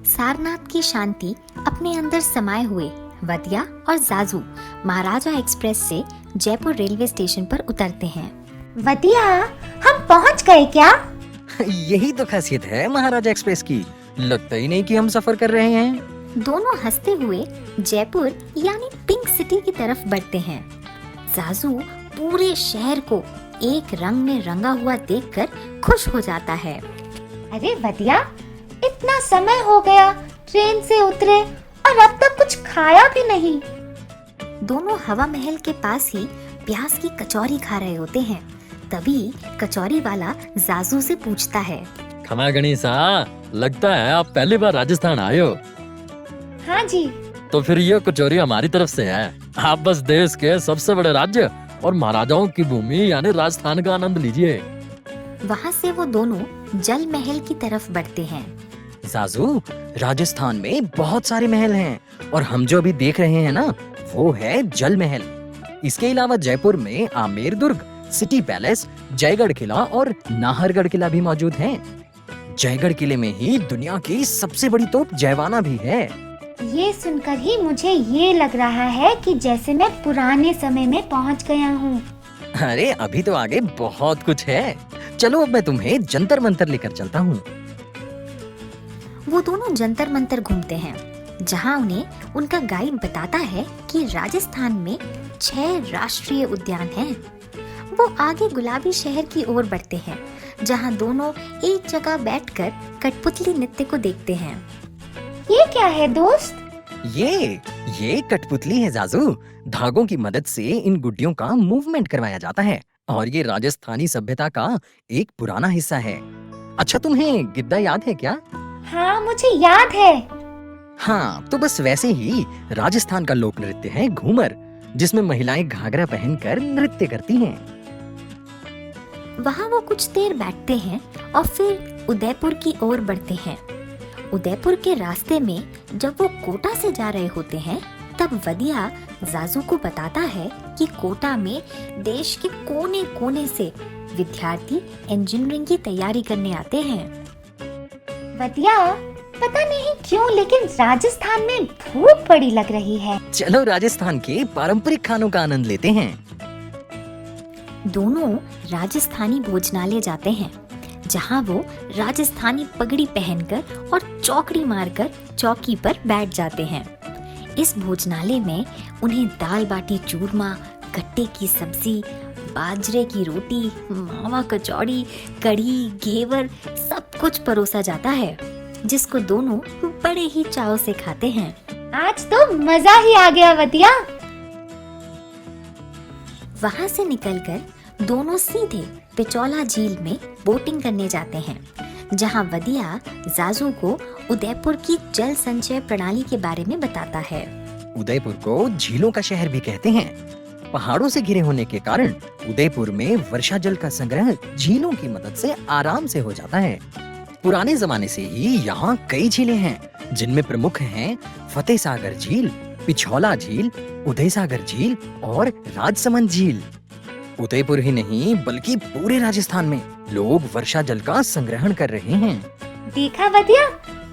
सारनाथ की शांति अपने अंदर समाये हुए वदिया और जाजू महाराजा एक्सप्रेस से जयपुर रेलवे स्टेशन पर उतरते हैं। वदिया, हम पहुंच गए क्या? यही तो खासियत है महाराजा एक्सप्रेस की, लगता ही नहीं कि हम सफर कर रहे हैं। दोनों हंसते हुए जयपुर यानी पिंक सिटी की तरफ बढ़ते हैं। जाजू पूरे शहर को एक रंग में रंगा हुआ देखकर खुश हो जाता है। अरे वदिया, इतना समय हो गया ट्रेन से उतरे और अब तक कुछ खाया भी नहीं। दोनों हवा महल के पास ही प्याज की कचौरी खा रहे होते हैं। तभी कचौरी वाला जाजू से पूछता है, खमा गणेशा, लगता है आप पहली बार राजस्थान आए हो। हाँ जी। तो फिर ये कचौरी हमारी तरफ से है। आप बस देश के सबसे बड़े राज्य और महाराजाओं की भूमि यानी राजस्थान का आनंद लीजिए। वहाँ से वो दोनों जल महल की तरफ बढ़ते हैं। जाजू, राजस्थान में बहुत सारे महल हैं और हम जो अभी देख रहे हैं ना, वो है जल महल। इसके अलावा जयपुर में आमेर दुर्ग, सिटी पैलेस, जयगढ़ किला और नाहरगढ़ किला भी मौजूद हैं। जयगढ़ किले में ही दुनिया की सबसे बड़ी तोप जयवाना भी है। ये सुनकर ही मुझे ये लग रहा है कि जैसे मैं पुराने समय में पहुंच गया हूँ। अरे अभी तो आगे बहुत कुछ है। चलो अब मैं तुम्हें जंतर मंतर लेकर चलता हूँ। वो दोनों जंतर मंतर घूमते हैं, जहाँ उन्हें उनका गाइड बताता है कि राजस्थान में 6 राष्ट्रीय उद्यान हैं। वो आगे गुलाबी शहर की ओर बढ़ते हैं, जहाँ दोनों एक जगह बैठकर कठपुतली नृत्य को देखते हैं। ये क्या है दोस्त? ये कठपुतली है जाजू। धागों की मदद से इन गुड्डियों का मूवमेंट करवाया जाता है और ये राजस्थानी सभ्यता का एक पुराना हिस्सा है। अच्छा, तुम्हें गिद्दा याद है क्या? हाँ, मुझे याद है। हाँ, तो बस वैसे ही राजस्थान का लोक नृत्य है घूमर, जिसमें महिलाएं घाघरा पहनकर नृत्य करती हैं। वहाँ वो कुछ देर बैठते हैं और फिर उदयपुर की ओर बढ़ते हैं। उदयपुर के रास्ते में जब वो कोटा से जा रहे होते हैं, तब वदिया जाजू को बताता है कि कोटा में देश के कोने कोने से विद्यार्थी इंजीनियरिंग की तैयारी करने आते हैं। वदिया, पता नहीं क्यों लेकिन राजस्थान में भूख बड़ी लग रही है। चलो राजस्थान के पारंपरिक खानों का आनंद लेते हैं। दोनों राजस्थानी भोजनालय जाते हैं, जहाँ वो राजस्थानी पगड़ी पहनकर और चौकड़ी मारकर चौकी पर बैठ जाते हैं। इस भोजनालय में उन्हें दाल बाटी चूरमा, गट्टे की सब्जी, बाजरे की रोटी, मावा कचौड़ी, कढ़ी, घेवर सब कुछ परोसा जाता है, जिसको दोनों बड़े ही चाव से खाते हैं। आज तो मजा ही आ गया वदिया। वहाँ से निकलकर दोनों सीधे पिचौला झील में बोटिंग करने जाते हैं, जहाँ वदिया जाजू को उदयपुर की जल संचय प्रणाली के बारे में बताता है। उदयपुर को झीलों का शहर भी कहते हैं। पहाड़ों से घिरे होने के कारण उदयपुर में वर्षा जल का संग्रह झीलों की मदद से आराम से हो जाता है। पुराने जमाने से ही यहाँ कई झीलें हैं, जिनमें प्रमुख हैं फतेह सागर झील, पिछौला झील, उदय सागर झील और राजसमंद झील। उदयपुर ही नहीं बल्कि पूरे राजस्थान में लोग वर्षा जल का संग्रहण कर रहे हैं। देखा वदिया,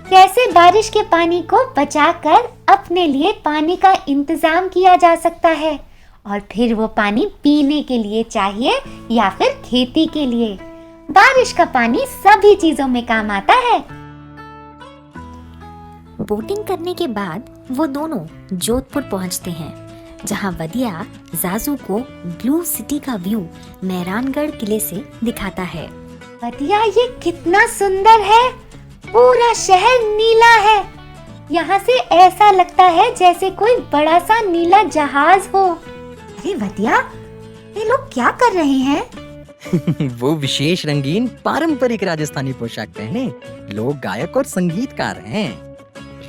कैसे बारिश के पानी को बचाकर अपने लिए पानी का इंतजाम किया जा सकता है, और फिर वो पानी पीने के लिए चाहिए या फिर खेती के लिए। बारिश का पानी सभी चीजों में काम आता है। बोटिंग करने के बाद वो दोनों जोधपुर पहुंचते हैं, जहां वदिया जाजू को ब्लू सिटी का व्यू मेहरानगढ़ किले से दिखाता है। वदिया, ये कितना सुंदर है। पूरा शहर नीला है। यहाँ से ऐसा लगता है जैसे कोई बड़ा सा नीला जहाज हो। अरे वदिया, ये लोग क्या कर रहे हैं? वो विशेष रंगीन पारंपरिक राजस्थानी पोशाक पहने लोग गायक और संगीतकार हैं।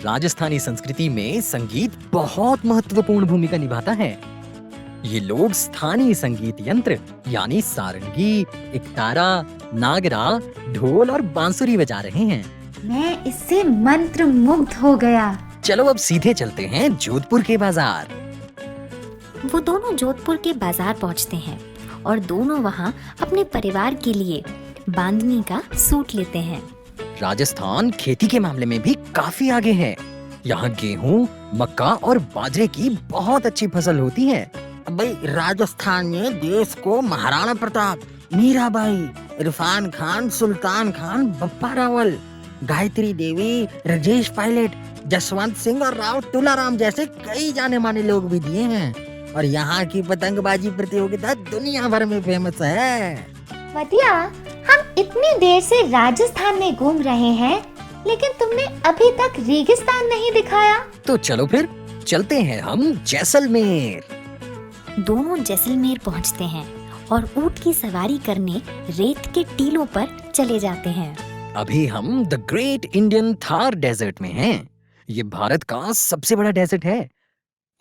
राजस्थानी संस्कृति में संगीत बहुत महत्वपूर्ण भूमिका निभाता है। ये लोग स्थानीय संगीत यंत्र यानी सारंगी, एकतारा, नागरा, ढोल और बांसुरी बजा रहे हैं। मैं इससे मंत्र मुग्ध हो गया। चलो अब सीधे चलते हैं जोधपुर के बाजार। वो दोनों जोधपुर के बाजार पहुंचते हैं और दोनों वहां अपने परिवार के लिए बांधनी का सूट लेते हैं। राजस्थान खेती के मामले में भी काफी आगे है। यहाँ गेहूं, मक्का और बाजरे की बहुत अच्छी फसल होती है। भाई राजस्थान में देश को महाराणा प्रताप, मीराबाई, इरफान खान, सुल्तान खान, बप्पा रावल, गायत्री देवी, राजेश पायलट, जसवंत सिंह और राव तुलाराम जैसे कई जाने माने लोग भी दिए हैं। और यहाँ की पतंगबाजी प्रतियोगिता दुनिया भर में फेमस है। मदिया, हम इतनी देर से राजस्थान में घूम रहे हैं, लेकिन तुमने अभी तक रेगिस्तान नहीं दिखाया। तो चलो फिर चलते हैं हम जैसलमेर। दोनों जैसलमेर पहुंचते हैं और ऊंट की सवारी करने रेत के टीलों पर चले जाते हैं। अभी हम the great Indian Thar desert में हैं। ये भारत का सबसे बड़ा डेजर्ट है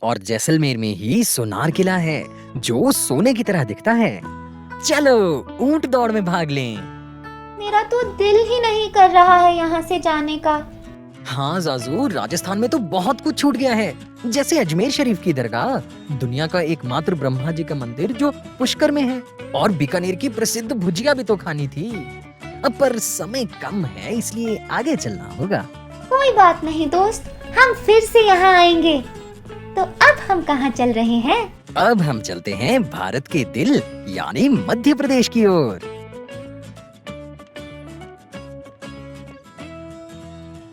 और जैसलमेर में ही सोनार किला है जो सोने की तरह दिखता है। चलो ऊंट दौड़ में भाग लें। मेरा तो दिल ही नहीं कर रहा है यहाँ से जाने का। हाँ जाजू, राजस्थान में तो बहुत कुछ छूट गया है, जैसे अजमेर शरीफ की दरगाह, दुनिया का एकमात्र ब्रह्मा जी का मंदिर जो पुष्कर में है, और बीकानेर की प्रसिद्ध भुजिया भी तो खानी थी। अब पर समय कम है, इसलिए आगे चलना होगा। कोई बात नहीं दोस्त, हम फिर से यहाँ आएंगे। तो अब हम कहाँ चल रहे हैं? अब हम चलते हैं भारत के दिल यानी मध्य प्रदेश की ओर।